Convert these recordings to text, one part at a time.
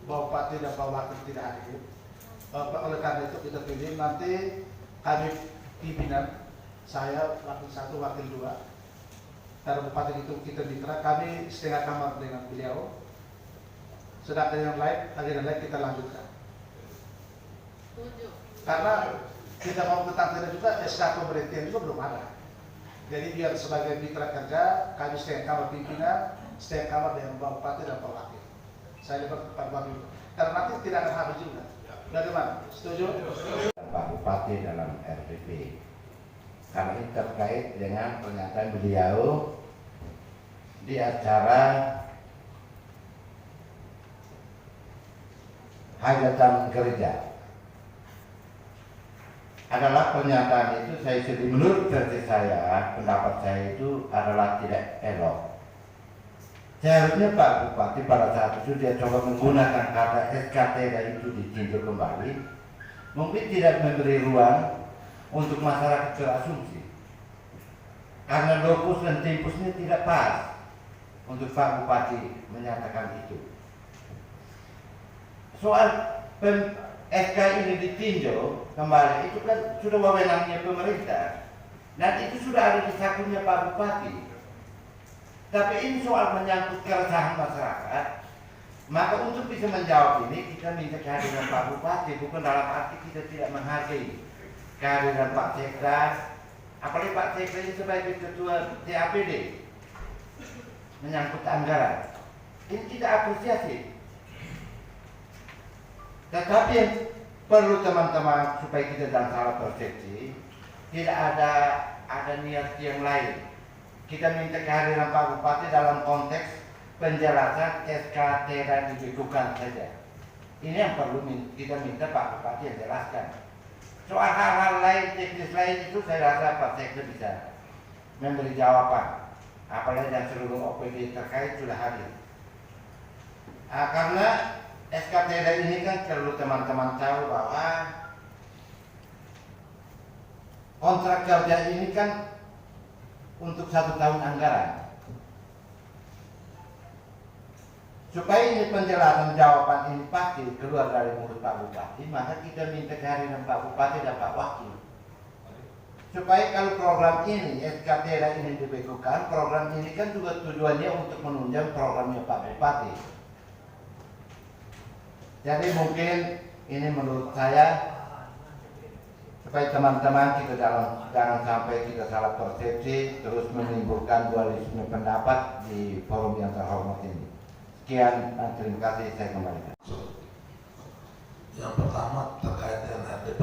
Bapak Bupati dan Pak Wakil tidak hadir. Oleh karena itu kita pilih nanti kami pimpinan, saya wakil 1, wakil 2. Karena Bupati itu kita mitra, kami setengah kamar dengan beliau. Sedangkan yang lain, agenda lain kita lanjutkan. Karena kita mau ketahuan juga SK pemberhentian juga belum ada. Jadi biar sebagai mitra kerja, kami setengah kamar pimpinan, setengah kamar dengan Bapak Bupati dan Pak Wakil. Saya dapat Pak Wakil. Karena nanti tidak akan habis juga. Bagaimana? Setuju? Pak Bupati dalam RPP. Karena ini terkait dengan pernyataan beliau di acara hajatan gereja. Adalah pernyataan itu saya sendiri, menurut versi saya, pendapat saya itu adalah tidak elok. Seharusnya Pak Bupati pada saat itu dia coba menggunakan kata SKT dan itu ditinjau kembali, mungkin tidak memberi ruang untuk masyarakat berasumsi, karena locus dan tempusnya tidak pas untuk Pak Bupati menyatakan itu. Soal SK ini ditinjau kembali itu kan sudah wewenangnya pemerintah dan itu sudah ada di sakunya Pak Bupati. Tapi ini soal menyangkut keresahan masyarakat, maka untuk bisa menjawab ini kita minta kehadiran Pak Bupati, bukan dalam arti kita tidak menghargai kehadiran Pak Sekda, apalagi Pak Sekda ini sebagai ketua TAPD menyangkut anggaran. Ini tidak apresiasi. Tetapi yang perlu teman-teman supaya kita jangan salah persepsi, tidak ada niat yang lain. Kita minta kehadiran Pak Bupati dalam konteks penjelasan SKT dan dibekukan saja. Ini yang perlu kita minta Pak Bupati yang jelaskan. Soal hal-hal lain, teknis lain itu saya rasa Pak Sekda bisa memberi jawaban. Apalagi yang seluruh OPD terkait sudah hadir. Karena SKT ini kan perlu teman-teman tahu bahwa kontrak kerja ini kan untuk 1 tahun anggaran. Supaya ini penjelasan jawaban ini pasti keluar dari mulut Pak Bupati, maka kita minta kehadiran Pak Bupati dan Pak Wakil. Supaya kalau program ini, SKT ini dibekukan, program ini kan juga tujuannya untuk menunjang programnya Pak Bupati. Jadi mungkin ini menurut saya, supaya teman-teman kita jangan sampai kita salah persepsi terus menimbulkan dualisme pendapat di forum yang terhormat ini. Sekian, terima kasih, saya kembalikan. Yang pertama terkait dengan RDP,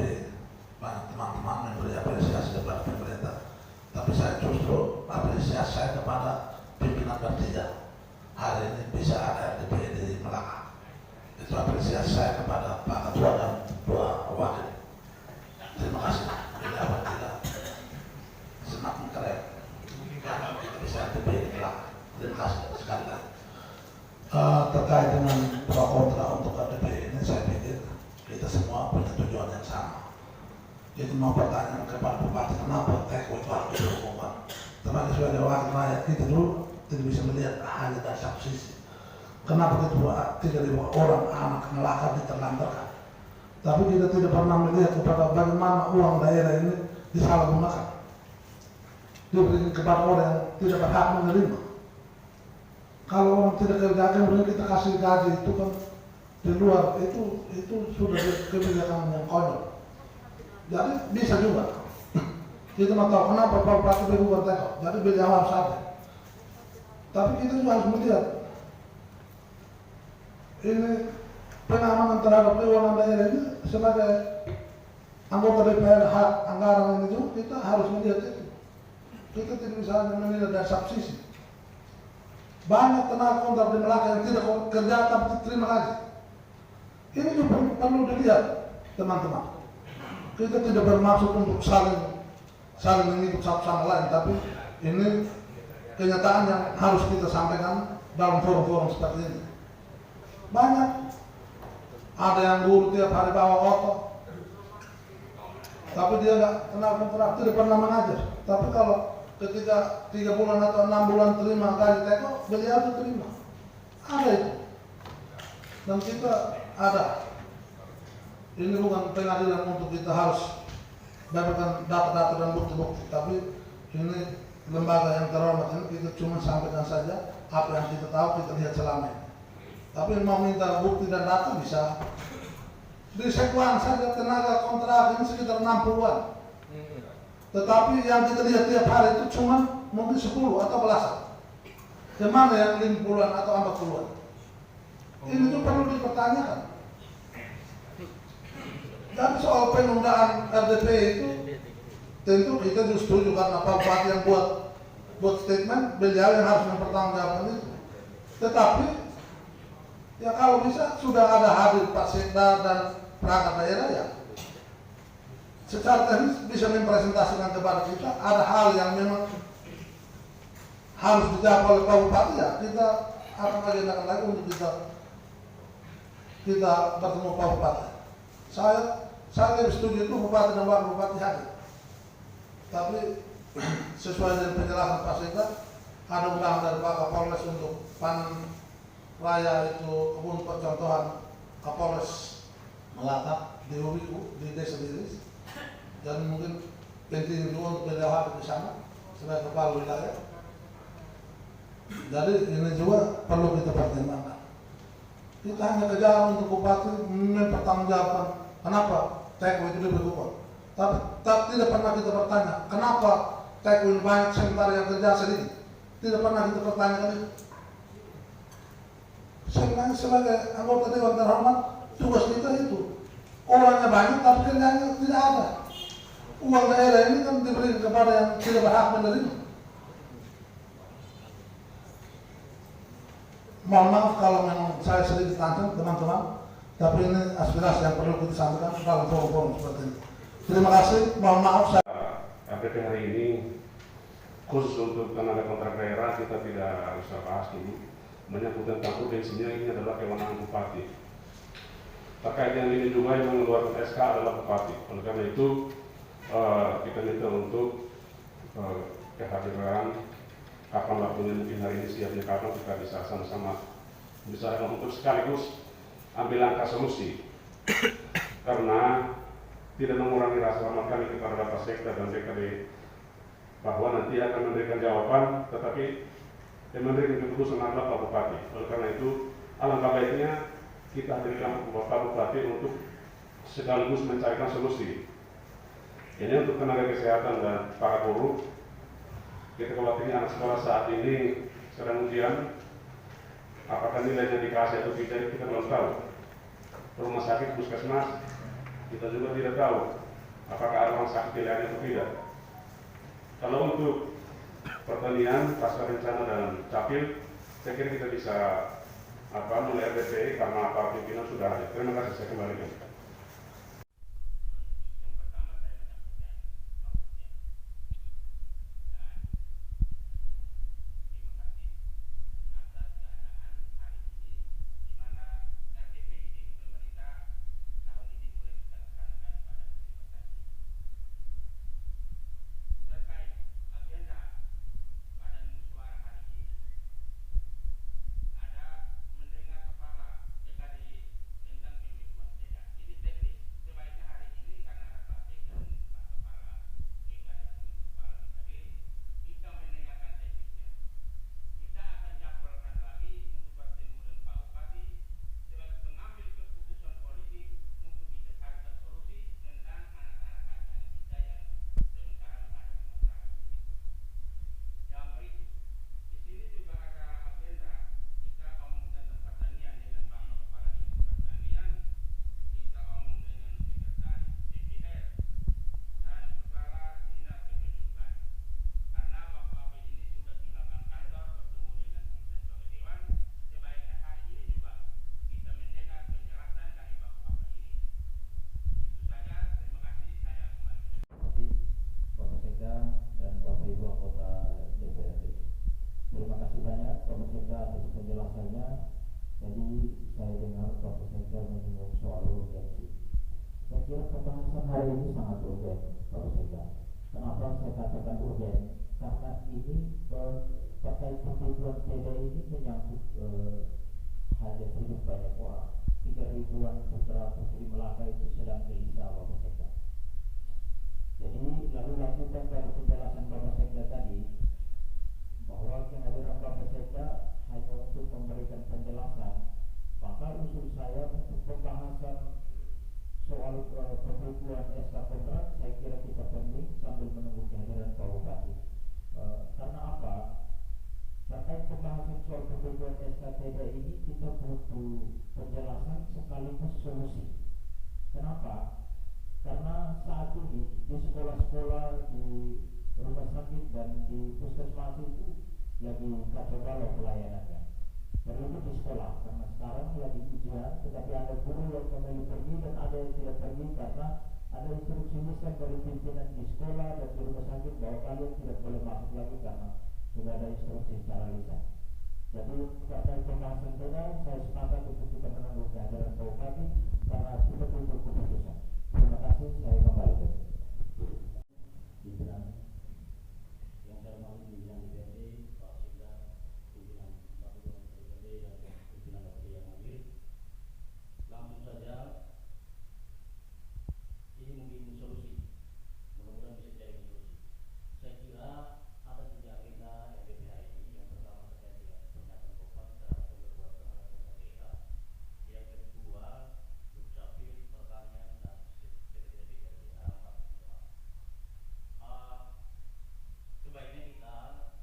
banyak teman-teman memberi apresiasi kepada pemerintah, tapi saya justru apresiasi saya kepada pimpinan Persija. Hari ini bisa ada RDP di Melaka. Itu apresiasi saya kepada Pak Ketua dan 2 wakil. Terima kasih. Bila tidak semakin keren, kita bisa lebih belak. Terima kasih sekali lagi. Terkait dengan pro kontra untuk KDP ini, saya pikir kita semua punya tujuan yang sama. Jadi mau pertanyaan kepada Bupati, kenapa TKW itu harus dihukumkan? Tetapi sebagai wakil rakyat kita dulu tidak bisa melihat hanya dari satu sisi. Kenapa ketua 3.000 orang anak ngelakar diterlantarkan? Tapi kita tidak pernah melihat kepada bagaimana uang daerah ini disalahgunakan, diberikan kepada orang yang tidak berhak menerima. Kalau orang tidak kerja, kemudian kita kasih gaji itu kan di luar, itu sudah kebijakan yang konyol. Jadi bisa juga. Kita mau tahu kenapa Pak Bupati berubah tekok. Jadi beliau harus ada. Tapi kita juga harus melihat ini pengamanan terhadap keuangan daerah ini sebagai anggota DPR hak anggaran ini juga kita harus melihat itu. Kita tidak bisa hanya melihat dari satu sisi. Banyak tenaga kontrak di Melaka yang tidak kerja tapi terima gaji. Ini juga perlu dilihat, teman-teman. Kita tidak bermaksud untuk saling mengikut satu sama lain, tapi ini kenyataan yang harus kita sampaikan dalam forum-forum seperti ini. Banyak, ada yang guru tiap hari bawa otot, tapi dia nggak kenal kontrak, tidak pernah mengajar. Tapi kalau ketika 3 bulan atau 6 bulan terima gaji teko, beliau itu terima. Ada itu. Dan kita ada, ini bukan pengadilan untuk kita harus dapatkan data-data dan bukti-bukti, tapi ini lembaga yang terhormat ini kita cuma sampaikan saja apa yang kita tahu, kita lihat selama ini. Tapi mau minta bukti dan data bisa. Di Sekuan saja tenaga kontrak ini sekitar 60-an. Tetapi yang kita lihat tiap hari itu cuma mungkin 10 atau belasan. Kemana yang 50-an atau 40-an? Ini tuh perlu dipertanyakan. Dan soal penundaan RDP itu tentu kita juga setuju karena Pak Bupati yang buat statement, beliau yang harus mempertanggungjawabkan itu. Tetapi ya kalau bisa sudah ada hadir Pak Sekda dan perangkat daerah ya secara teknis bisa mempresentasikan kepada kita ada hal yang memang harus dijawab oleh Pak Bupati, ya kita akan agendakan lagi untuk kita bertemu Pak Bupati. Saya lebih setuju itu Bupati dan Wakil Bupati hadir. Tapi sesuai dengan penjelasan Pak Sekda, ada undangan dari Pak Kapolres untuk panen raya itu kebun percontohan Kapolres Melata di Uriu di Desa Diris, dan mungkin penting juga untuk beliau hadir di sana sebagai kepala wilayah. Jadi ini juga perlu kita pertimbangkan. Kita hanya kejar untuk Bupati mempertanggungjawabkan kenapa TKW itu lebih kuat. Tapi tidak pernah kita bertanya kenapa TKW banyak sementara yang kerja sedikit. Tidak pernah kita pertanyakan itu. Sebenarnya sebagai anggota Dewan Terhormat, tugas kita itu orangnya banyak tapi kerjanya tidak ada. Uang daerah ini kan diberi kepada yang tidak berhak menerima. Mohon maaf kalau memang saya sedikit tantang teman-teman, tapi ini aspirasi yang perlu kita sampaikan dalam forum-forum seperti ini. Terima kasih, mohon maaf saya. RDP hari ini khusus untuk tenaga kontrak daerah kita tidak usah bahas dulu. Menyangkut tentang urgensinya, ini adalah kewenangan Bupati. Terkait yang ini juga yang mengeluarkan SK adalah Bupati. Oleh karena itu kita minta untuk kehadiran kapan waktunya, mungkin hari ini siapnya kapan kita bisa sama-sama bisa untuk sekaligus ambil langkah solusi. Karena tidak mengurangi rasa hormat kami kepada Pak Sekda dan DKD bahwa nanti akan memberikan jawaban, tetapi yang memberikan keputusan adalah Pak Bupati. Oleh karena itu, alangkah baiknya kita hadirkan Pak Bupati untuk sekaligus mencarikan solusi. Ini untuk tenaga kesehatan dan para guru. Kita khawatir anak sekolah saat ini sedang ujian, apakah nilainya dikasih atau tidak kita belum tahu. Rumah sakit, puskesmas, kita juga tidak tahu apakah ada rumah sakit pilihannya atau tidak. Kalau untuk pertanian, pasca bencana dan capil, saya kira kita bisa mulai RDP karena para pimpinan sudah ada. Terima kasih, saya kembalikan. Hari ini sangat urgen, Bapak Sekda. Kenapa saya katakan urgen? Karena ini terkait kebutuhan TB ini menyangkut hajat hidup banyak orang. 3.000-an putra putri Melaka itu sedang gelisah Bapak Sekda. Jadi lalu lanjutkan dari penjelasan Bapak Sekda tadi bahwa kehadiran Bapak Sekda hanya untuk memberikan penjelasan, maka usul saya untuk pembahasan soal pembukuan SK kontrak saya kira kita penting sambil menunggu kehadiran Pak Bupati. Karena apa? Terkait pembahasan soal pembukuan SKTD ini kita butuh penjelasan sekaligus solusi. Kenapa? Karena saat ini di sekolah-sekolah, di rumah sakit dan di puskesmas itu lagi kacau balau pelayanannya. Terlebih di sekolah, karena sekarang lagi ujian, tetapi ada guru yang memilih pergi dan ada yang tidak pergi karena ada instruksi lisan dari pimpinan di sekolah dan di rumah sakit bahwa kalian tidak boleh masuk lagi karena sudah ada instruksi secara lisan. Jadi terkait pembahasan tadi saya sepakat untuk kita menunggu kehadiran Pak Bupati karena kita butuh keputusan. Terima kasih, saya kembali. Pimpinan yang saya hormati pimpinan DPRD, Pak Sekda, pimpinan Bapak DPRD dan pimpinan DPRD yang hadir. Langsung saja, ini mungkin solusi. Mudah-mudahan bisa cari solusi. Saya kira ada 3 agenda RPPH ini. Yang pertama terkait dengan pernyataan Bapak secara pembuat terhadap daerah. Yang kedua, Dukcapil, Pertanian dan Sekretariat DPRD. Sebaiknya kita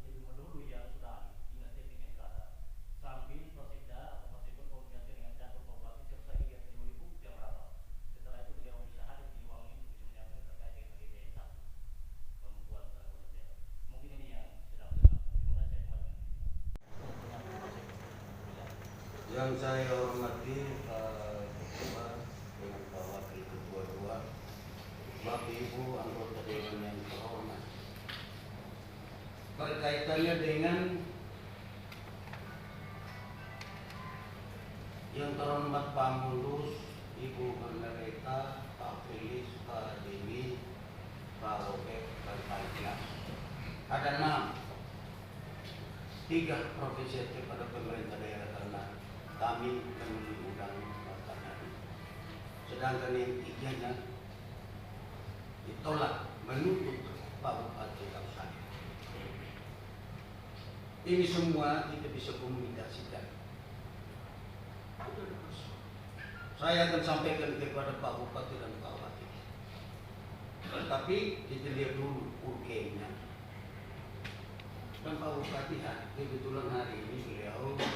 lebih mendahului yang sudah ingat teknik yang ada sambil Prosekda atau Prosekda komunikasi dengan Jakpro Bupati selesai lihat di ibu jam berapa. Setelah itu beliau bisa hadir di ruang ini untuk bisa menyampaikan terkait dengan agenda yang satu pembukuan secara konteks. Mungkin ini yang sedang dilakukan. Terima kasih. Yang saya hormati Pak Ketua dengan Pak Wakil Ketua 2, Bapak Ibu anggota Dewan yang terhormat. Berkaitannya dengan yang terhormat Pak Mulus, Ibu Pendeta, Pak Felis, Pak Dewi, Pak Robert, dan Pak Ikhlas. Ada 3 profesi kepada pemerintah daerah karena kami memenuhi undang-undang. Sedangkan yang 3-nya ditolak menuntut Pak Bupati harus hadir. Ini semua kita bisa komunikasikan. Saya akan sampaikan kepada Pak Bupati dan Pak Wakil. Tetapi kita lihat dulu urgennya. Dan Pak Bupati kebetulan hari ini beliau ke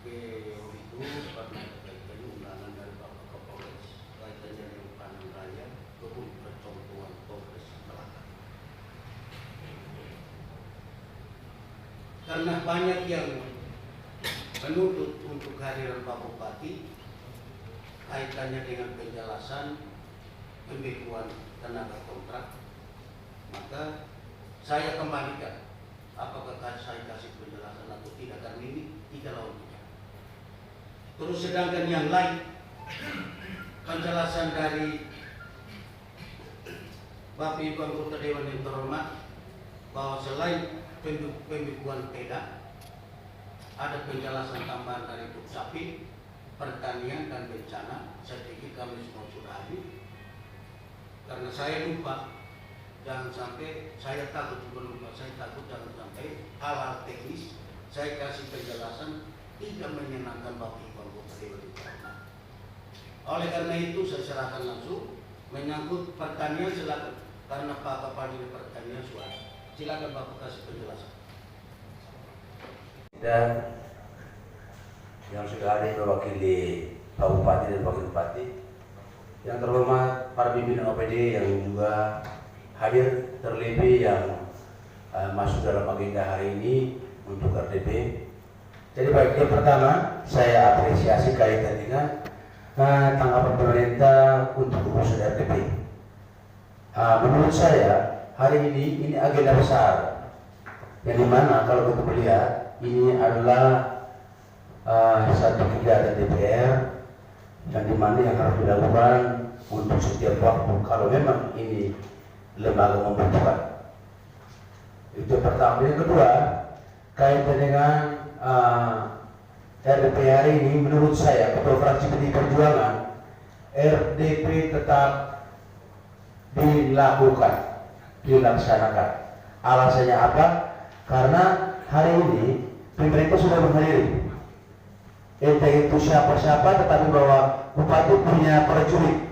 itu karena kaitannya undangan dari Bapak Kapolres kaitannya dengan Panen Raya kebun percontohan Polres Melaka. Karena banyak yang menuntut untuk kehadiran Pak Bupati kaitannya dengan penjelasan pembekuan tenaga kontrak, maka saya kembalikan apakah saya kasih penjelasan atau tidak, karena ini 3 lawan 3. Terus sedangkan yang lain penjelasan dari Bapak Ibu anggota Dewan yang terhormat bahwa selain pembekuan PEDA ada penjelasan tambahan dari Dukcapil, Pertanian dan Bencana. Saya pikir kami semua sudah hadir. Karena saya lupa, jangan sampai saya takut jangan sampai hal-hal teknis saya kasih penjelasan tidak menyenangkan Bapak Ibu anggota Dewan yang terhormat. Oleh karena itu saya serahkan langsung menyangkut pertanian, silakan karena Pak Kepala Pertanian suara. Silakan Bapak kasih penjelasan. Dan yang sudah hadir mewakili Pak Bupati dan Wakil Bupati, yang terhormat para pimpinan OPD yang juga hadir, terlebih yang masuk dalam agenda hari ini untuk RDP. Jadi baik, yang pertama saya apresiasi kaitan dengan tanggapan pemerintah untuk urusan RDP. Menurut saya hari ini agenda besar, yang dimana kalau kita melihat ini adalah satu kegiatan DPR yang dimana yang harus dilakukan untuk setiap waktu kalau memang ini lembaga membutuhkan. Itu yang pertama. Yang kedua kaitan dengan RDP hari ini menurut saya Ketua Fraksi PD Perjuangan RDP tetap dilaksanakan. Alasannya apa? Karena hari ini pemerintah sudah menghadiri, entah itu siapa-siapa, tetapi bahwa bupati punya prajurit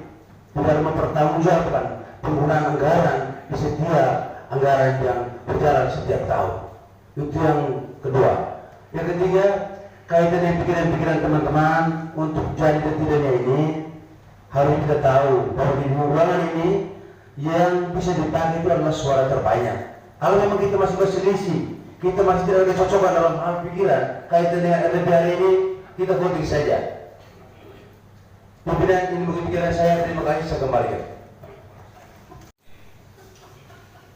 tidak mempertanggungjawabkan penggunaan anggaran di setiap anggaran yang berjalan setiap tahun. Itu yang kedua. Yang ketiga, kaitan dengan pikiran-pikiran teman-teman untuk jadi dan tidaknya ini, harus kita tahu bahwa di ruangan ini yang bisa dipakai itu adalah suara terbanyak. Kalau memang kita masih berselisih, kita masih tidak ada kecocokan dalam hal pikiran kaitan dengan RDP hari ini, kita voting saja. Pimpinan, ini mungkin pikiran saya. Terima kasih, saya kembalikan.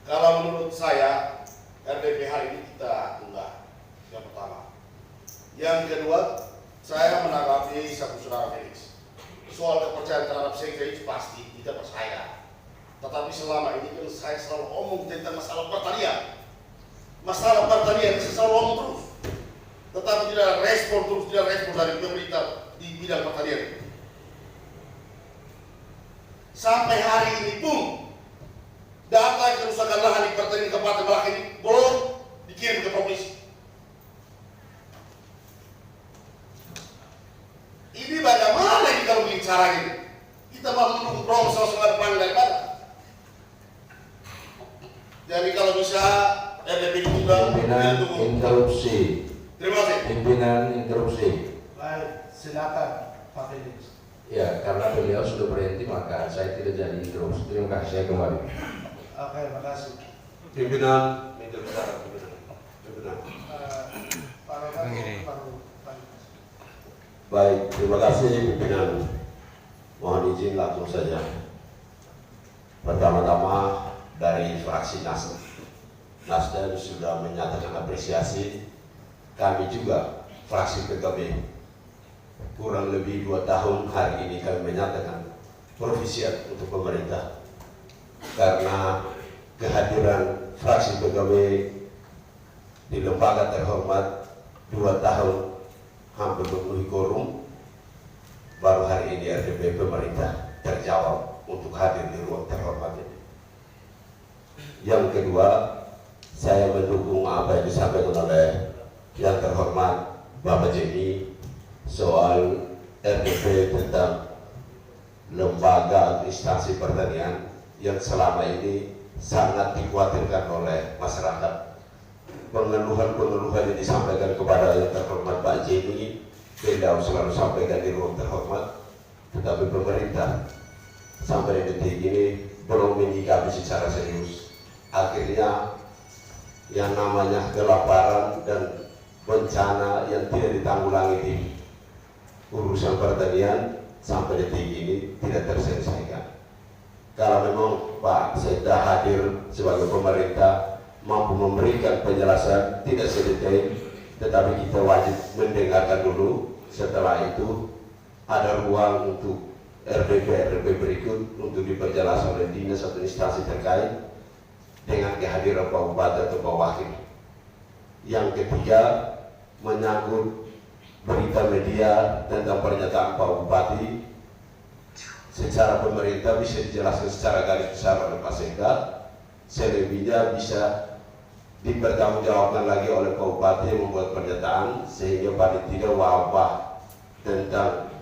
Kalau menurut saya RDP hari ini kita tunda. Yang pertama. Yang kedua, saya menanggapi saudara Felix. Soal kepercayaan terhadap sekda itu pasti kita percaya. Tetapi selama ini kan saya selalu omong tentang masalah pertanian. Masalah pertanian saya selalu omong terus. Tetapi tidak ada respon dari pemerintah di bidang pertanian. Sampai hari ini pun data kerusakan lahan di pertanian Kabupaten Malaka ini belum dikirim ke provinsi. Ini bagaimana ini kalau begini caranya? Kita mau menunggu program selesai depan daripada. Jadi kalau bisa RDP ditunda. Pimpinan interupsi. Terima kasih. Pimpinan interupsi. Baik, silakan Pak Felix. Ya, karena beliau sudah berhenti maka saya tidak jadi interupsi. Terima kasih, saya kembali. Oke, terima kasih. Pimpinan minta bicara, pimpinan. Pak Rokan, Baik, terima kasih pimpinan. Mohon izin langsung saja. Pertama-tama dari fraksi Nasdem. Nasdem sudah menyatakan apresiasi. Kami juga fraksi PKB kurang lebih 2 tahun hari ini kami menyatakan provisiat untuk pemerintah karena kehadiran fraksi PKB di lembaga terhormat 2 tahun hampir memenuhi quorum, baru hari ini RDP pemerintah terjawab untuk hadir di ruang terhormat ini. Yang kedua, saya mendukung apa yang disampaikan oleh yang terhormat Bapak Jemi soal RDP tentang lembaga instansi pertanian yang selama ini sangat dikhawatirkan oleh masyarakat. Pengeluhan-pengeluhan yang disampaikan kepada yang terhormat Pak Jemi, beliau selalu sampaikan di ruang terhormat, tetapi pemerintah sampai detik ini belum menyikapi secara serius. Akhirnya yang namanya kelaparan dan bencana yang tidak ditanggulangi di urusan pertanian sampai detik ini tidak terselesaikan. Kalau memang Pak Sekda hadir sebagai pemerintah mampu memberikan penjelasan tidak sedetail, tetapi kita wajib mendengarkan dulu. Setelah itu ada ruang untuk RDP berikut untuk diperjelas oleh dinas atau instansi terkait dengan kehadiran Pak Bupati atau Pak Wakil. Yang ketiga, menyangkut berita media tentang pernyataan Pak Bupati, secara pemerintah bisa dijelaskan secara garis besar oleh Pak Sekda, selebihnya bisa dipertanggungjawabkan lagi oleh Pak Bupati yang membuat pernyataan sehingga paling tidak wabah tentang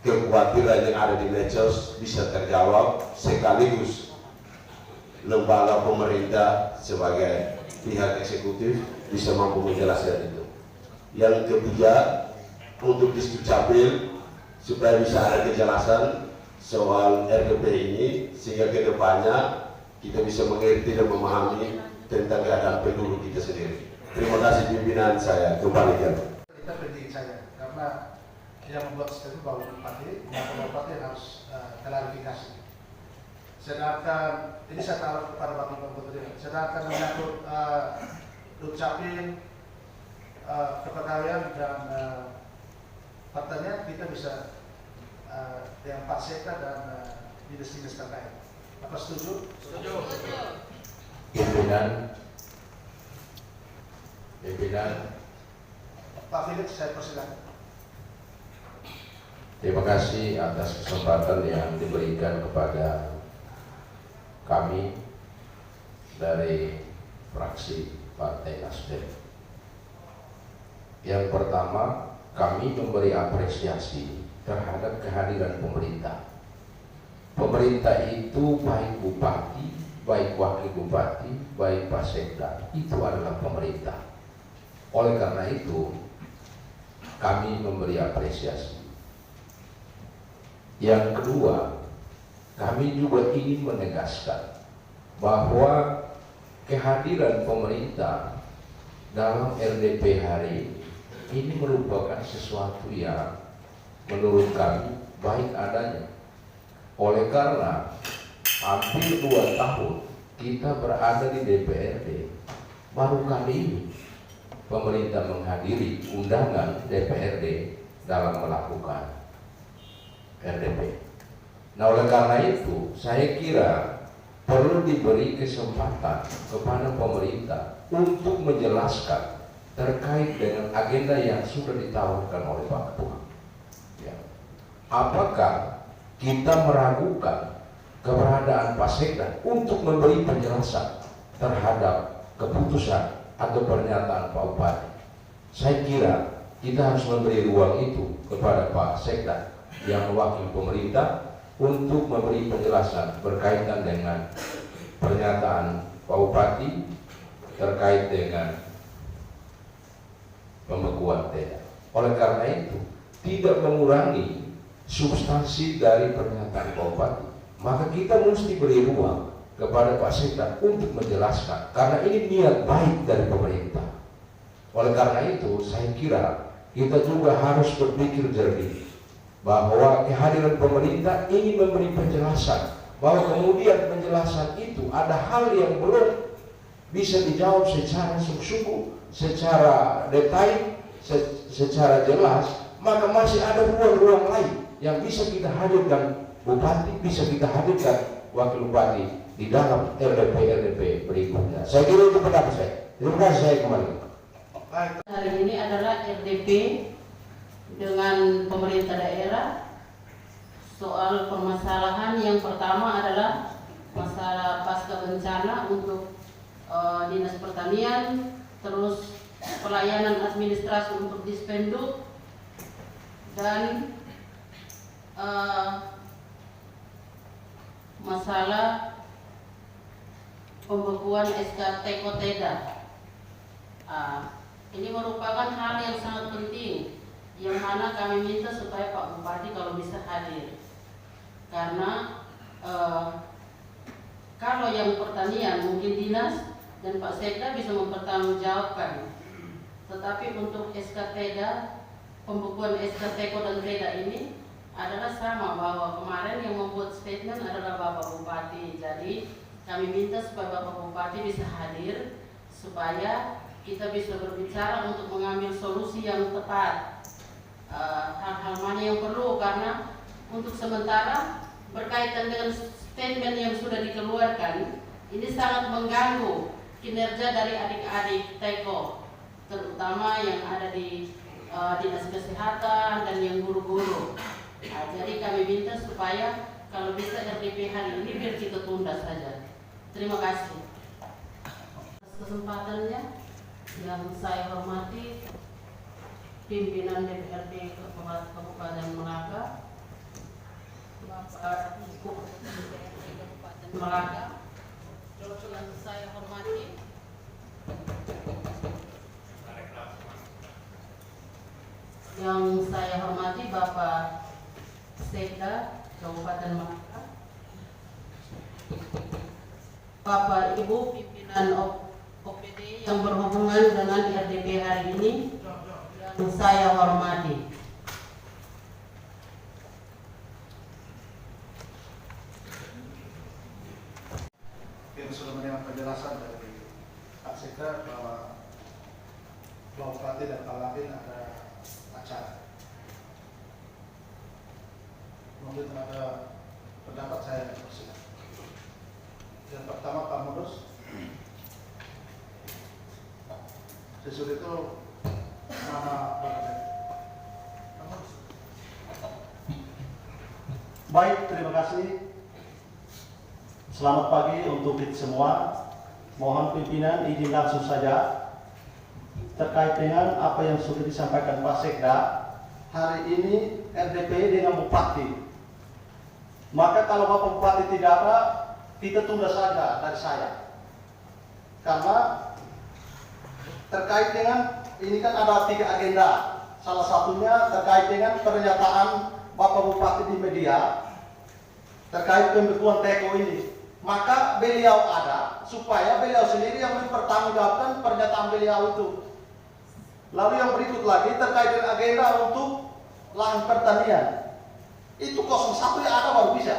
kekhawatiran yang ada di medsos bisa terjawab, sekaligus lembaga pemerintah sebagai pihak eksekutif bisa mampu menjelaskan itu. Yang ketiga, untuk Disdukcapil supaya bisa ada kejelasan soal RDP ini sehingga kedepannya kita bisa mengerti dan memahami tentang keadaan penduduk kita sendiri. Terima kasih pimpinan, saya kembalikan. Kita penting saja karena yang membuat studi Bapak Bupati, Bapak Bupati harus klarifikasi. Sedangkan ini saya taruh kepada Bapak Bupati. Sedangkan menyangkut Dukcapil, kepegawaian dan pertanian kita bisa yang Pak Sekda dan dinas-dinas terkait. Apa setuju? Setuju. Pimpinan. Pak Felix, saya persilakan. Terima kasih atas kesempatan yang diberikan kepada kami dari fraksi Partai Nasdem. Yang pertama, kami memberi apresiasi terhadap kehadiran pemerintah. Pemerintah itu baik bupati, baik wakil bupati, baik Pak Sekda, itu adalah pemerintah. Oleh karena itu, kami memberi apresiasi. Yang kedua, kami juga ingin menegaskan bahwa kehadiran pemerintah dalam RDP hari ini merupakan sesuatu yang menurut kami baik adanya. Oleh karena hampir 2 tahun kita berada di DPRD, baru kali ini pemerintah menghadiri undangan DPRD dalam melakukan RDP. Nah, oleh karena itu saya kira perlu diberi kesempatan kepada pemerintah untuk menjelaskan terkait dengan agenda yang sudah ditawarkan oleh Pak Ketua. Ya. Apakah kita meragukan keberadaan Pak Sekda untuk memberi penjelasan terhadap keputusan atau pernyataan Pak Bupati? Saya kira kita harus memberi ruang itu kepada Pak Sekda yang mewakili pemerintah untuk memberi penjelasan berkaitan dengan pernyataan Pak Bupati terkait dengan pembekuan TEDA. Oleh karena itu, tidak mengurangi substansi dari pernyataan Pak Bupati, maka kita mesti beri ruang kepada Pak Sekda untuk menjelaskan, karena ini niat baik dari pemerintah. Oleh karena itu, saya kira kita juga harus berpikir jernih bahwa kehadiran pemerintah ingin memberi penjelasan, bahwa kemudian penjelasan itu ada hal yang belum bisa dijawab secara sungguh-sungguh, secara detail, secara jelas, maka masih ada ruang-ruang lain yang bisa kita hadirkan bupati, bisa kita hadirkan wakil bupati di dalam RDP berikutnya. Saya kira itu pendapat saya. Terima kasih, saya kembali. Hari ini adalah RDP dengan pemerintah daerah soal permasalahan. Yang pertama adalah masalah pasca bencana untuk Dinas Pertanian, terus pelayanan administrasi untuk Dispenduk, dan masalah pembekuan SK Teko TEDA. Ini merupakan hal yang sangat penting, yang mana kami minta supaya Pak Bupati kalau bisa hadir, karena kalau yang pertanian mungkin dinas dan Pak Sekda bisa mempertanggungjawabkan, tetapi untuk SK TEDA, pembekuan SK Teko dan TEDA ini adalah sama, bahwa kemarin yang membuat statement adalah Bapak Bupati. Jadi kami minta supaya Bapak Bupati bisa hadir, supaya kita bisa berbicara untuk mengambil solusi yang tepat. Hal-hal mana yang perlu, karena untuk sementara berkaitan dengan statement yang sudah dikeluarkan, ini sangat mengganggu kinerja dari adik-adik Teko, terutama yang ada di Dinas Kesehatan dan yang guru-guru. Jadi kami minta supaya kalau bisa RDP hari ini biar kita tunda saja. Terima kasih atas kesempatannya. Yang saya hormati pimpinan DPRD Kabupaten Melaka, Bapak Ibu DPRD Kabupaten Melaka. Yang saya hormati Bapak Sekda Kabupaten Melaka, Bapak Ibu pimpinan OPD yang berhubungan dengan RDP hari ini, yang saya hormati. Yang sudah mendengar penjelasan dari Pak Sekda bahwa Pak Bupati dan Pak Latin ada acara. Mungkin ada pendapat saya yang persilakan. Yang pertama Pak Modus. Sesudah itu Baik, terima kasih. Selamat pagi untuk kita semua. Mohon pimpinan izin langsung saja terkait dengan apa yang sudah disampaikan Pak Sekda. Hari ini RDP dengan Bupati. Maka kalau Bapak Bupati tidak ada, kita tunda saja dari saya. Karena terkait dengan ini kan ada 3 agenda. Salah satunya terkait dengan pernyataan Bapak Bupati di media terkait pembekuan teko ini. Maka beliau ada supaya beliau sendiri yang mempertanggungjawabkan pernyataan beliau itu. Lalu yang berikut lagi terkait dengan agenda untuk lahan pertanian. Itu 01 yang ada baru bisa.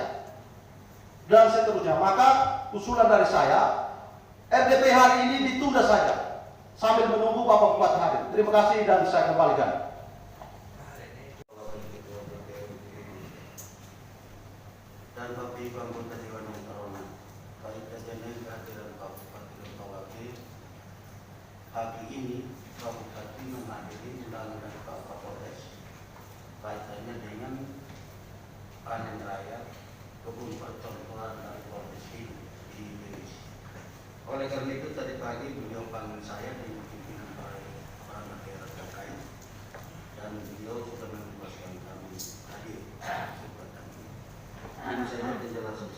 Dan seterusnya. Maka usulan dari saya, RDP hari ini ditunda saja sambil menunggu Bapak Bupati hadir. Terima kasih dan saya kembalikan. Dan Bapak Ibu anggota Dewan yang terhormat, baik dengan kehadiran Pak Bupati dan Pak Wakil, pagi ini Pak Bupati menghadiri undangan dari Pak Kapolres kaitannya dengan panen raya kebun percontohan dari Polres di Indonesia. Oleh karena itu tadi pagi beliau panggil saya dengan pimpinan para daerah terkait dan beliau sudah membebaskan kami hadir. Ini saja penjelasan